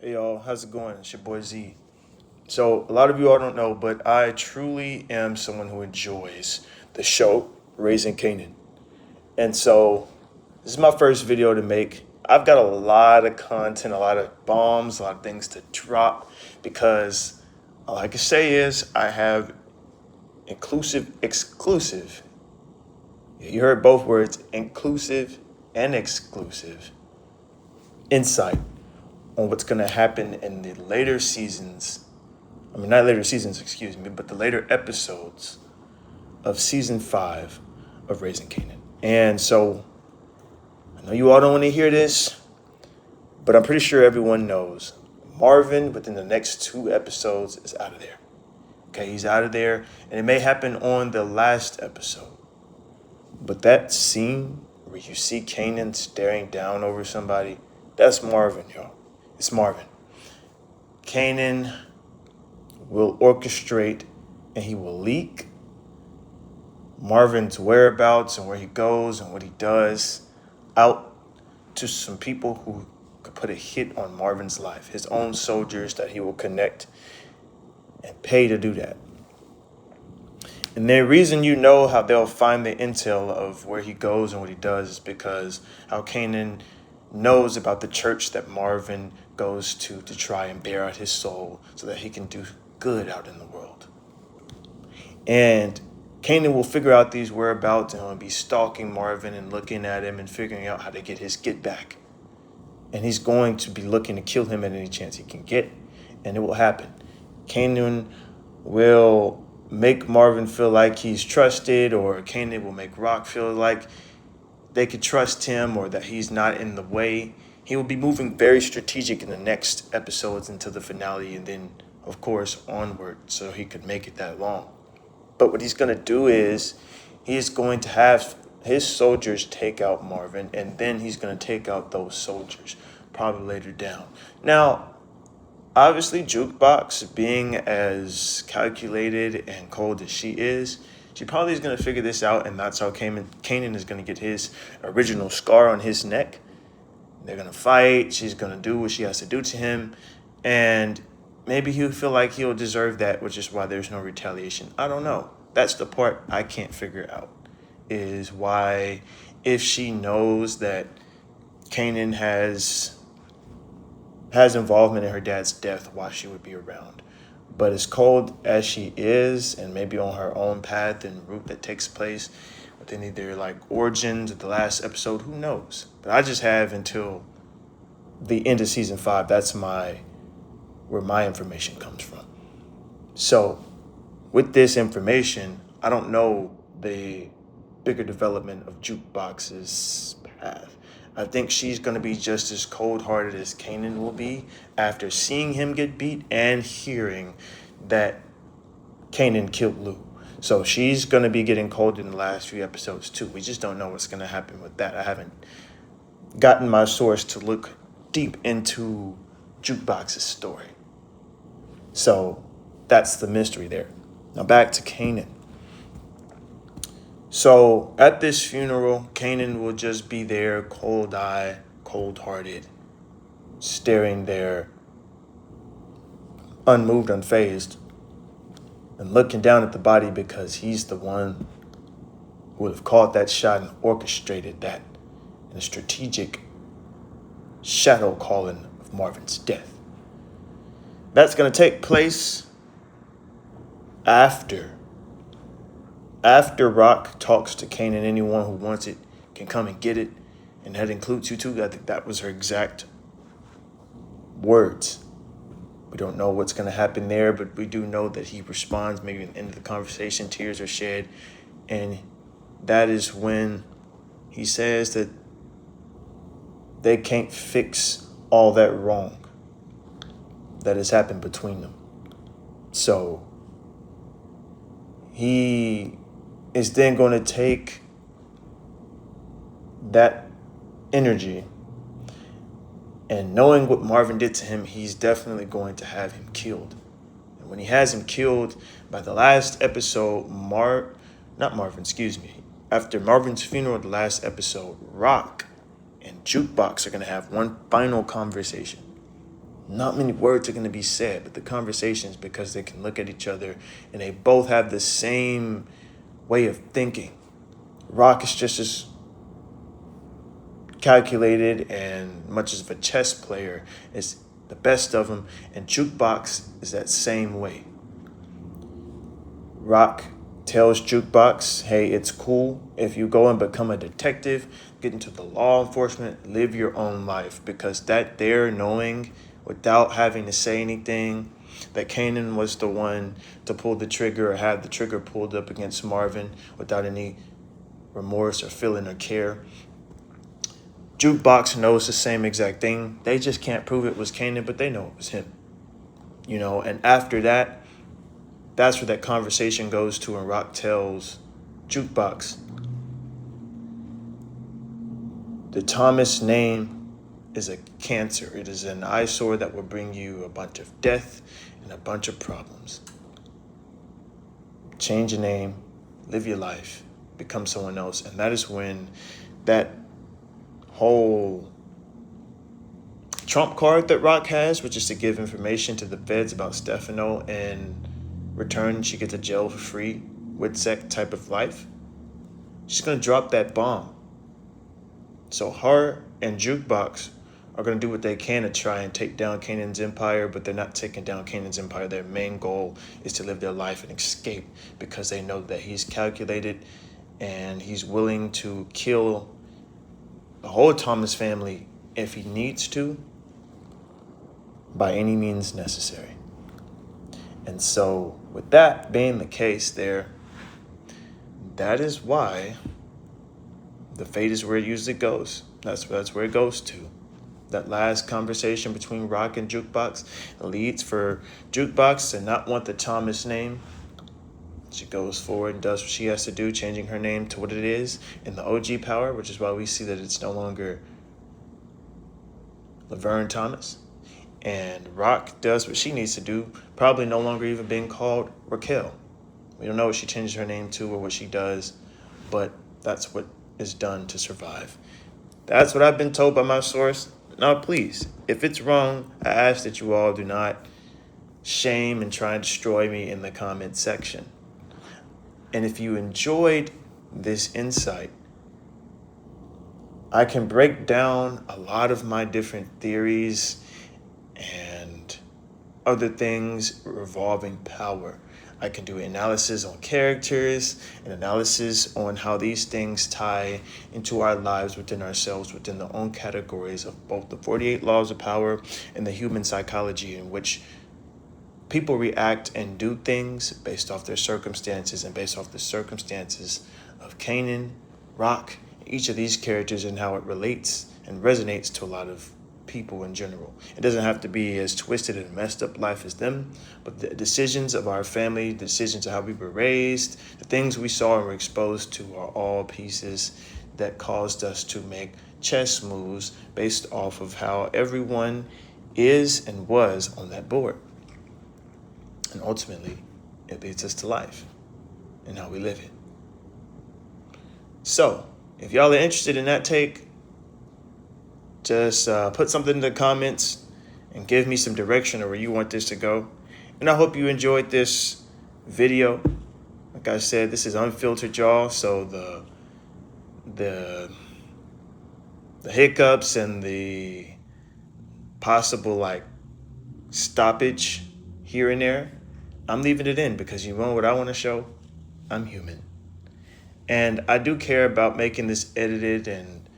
Hey y'all, how's it going? It's your boy Z. So, a lot of you all don't know, but I truly am someone who enjoys the show Raising Kanan. And so, this is my first video to make. I've got a lot of content, a lot of bombs, a lot of things to drop because all I can say is I have exclusive. You heard both words, inclusive and exclusive insight on what's going to happen in the later seasons. I mean, not later seasons, excuse me, but the later episodes of season 5 of Raising Kanan. And so I know you all don't want to hear this, but I'm pretty sure everyone knows Marvin within the next 2 episodes is out of there. Okay, he's out of there, and it may happen on the last episode. But that scene where you see Kanan staring down over somebody, that's Marvin, y'all. It's Marvin. Kanan will orchestrate and he will leak Marvin's whereabouts and where he goes and what he does out to some people who could put a hit on Marvin's life, his own soldiers that he will connect and pay to do that. And the reason you know how they'll find the intel of where he goes and what he does is because how Kanan knows about the church that Marvin goes to try and bear out his soul so that he can do good out in the world. And Kanan will figure out these whereabouts and he'll be stalking Marvin and looking at him and figuring out how to get his get back. And he's going to be looking to kill him at any chance he can get. And it will happen. Kanan will make Marvin feel like he's trusted, or Kanan will make Rock feel like they could trust him or that he's not in the way. He will be moving very strategic in the next episodes until the finale and then, of course, onward so he could make it that long. But what he's going to do is he's going to have his soldiers take out Marvin, and then he's going to take out those soldiers probably later down. Now, obviously, Jukebox, being as calculated and cold as she is, she probably is going to figure this out, and that's how Kanan is going to get his original scar on his neck. They're going to fight. She's going to do what she has to do to him, and maybe he'll feel like he'll deserve that, which is why there's no retaliation. I don't know. That's the part I can't figure out, is why, if she knows that Kanan has involvement in her dad's death, why she would be around. But as cold as she is, and maybe on her own path and route that takes place within either like Origins or the last episode, who knows? But I just have until the end of season 5. That's where my information comes from. So with this information, I don't know the bigger development of Jukebox's path. I think she's going to be just as cold-hearted as Kanan will be after seeing him get beat and hearing that Kanan killed Lou. So she's going to be getting cold in the last few episodes too. We just don't know what's going to happen with that. I haven't gotten my source to look deep into Jukebox's story. So that's the mystery there. Now back to Kanan. So at this funeral, Kanan will just be there, cold-eyed, cold-hearted, staring there, unmoved, unfazed, and looking down at the body because he's the one who would have called that shot and orchestrated that in a strategic shadow calling of Marvin's death. That's going to take place after Rock talks to Kanan. Anyone who wants it can come and get it. And that includes you too. I think that was her exact words. We don't know what's going to happen there, but we do know that he responds maybe at the end of the conversation, tears are shed. And that is when he says that they can't fix all that wrong that has happened between them. So he is then going to take that energy, and knowing what Marvin did to him, he's definitely going to have him killed. And when he has him killed, by the last episode, after Marvin's funeral, the last episode, Rock and Jukebox are going to have one final conversation. Not many words are going to be said, but the conversations, because they can look at each other and they both have the same way of thinking. Rock is just as calculated and much of a chess player is the best of them, and Jukebox is that same way. Rock tells Jukebox, hey, it's cool if you go and become a detective, get into the law enforcement, live your own life, because that there knowing without having to say anything that Kanan was the one to pull the trigger or have the trigger pulled up against Marvin without any remorse or feeling or care. Jukebox knows the same exact thing. They just can't prove it was Kanan, but they know it was him. And after that, that's where that conversation goes to, and Rock tells Jukebox, the Thomas name is a cancer. It is an eyesore that will bring you a bunch of death and a bunch of problems. Change your name, live your life, become someone else. And that is when that whole trump card that Rock has, which is to give information to the feds about Stefano, and return she gets a jail for free with sec type of life. She's going to drop that bomb. So her and Jukebox are going to do what they can to try and take down Kanan's empire, but they're not taking down Kanan's empire. Their main goal is to live their life and escape, because they know that he's calculated and he's willing to kill the whole Thomas family if he needs to, by any means necessary. And so with that being the case there, that is why the fate is where it usually goes. That's where it goes to. That last conversation between Rock and Jukebox leads for Jukebox to not want the Thomas name. She goes forward and does what she has to do, changing her name to what it is in the OG power, which is why we see that it's no longer Laverne Thomas. And Rock does what she needs to do, probably no longer even being called Raquel. We don't know what she changes her name to or what she does, but that's what is done to survive. That's what I've been told by my source. Now, please, if it's wrong, I ask that you all do not shame and try and destroy me in the comment section. And if you enjoyed this insight, I can break down a lot of my different theories and other things revolving power. I can do analysis on characters and analysis on how these things tie into our lives within ourselves, within the own categories of both the 48 laws of power and the human psychology, in which people react and do things based off their circumstances, and based off the circumstances of Kanan, Rock, each of these characters, and how it relates and resonates to a lot of people in general. It doesn't have to be as twisted and messed up life as them, but the decisions of our family, the decisions of how we were raised, the things we saw and were exposed to are all pieces that caused us to make chess moves based off of how everyone is and was on that board. And ultimately, it leads us to life and how we live it. So, if y'all are interested in that take, just put something in the comments and give me some direction of where you want this to go. And I hope you enjoyed this video. Like I said, this is unfiltered, y'all. So the hiccups and the possible stoppage here and there, I'm leaving it in, because you know what I want to show? I'm human. And I do care about making this edited and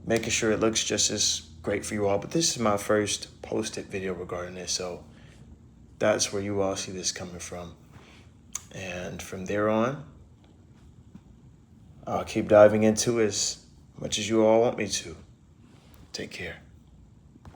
making sure it looks just as great for you all. But this is my first posted video regarding this, so that's where you all see this coming from. And from there on, I'll keep diving into as much as you all want me to. Take care.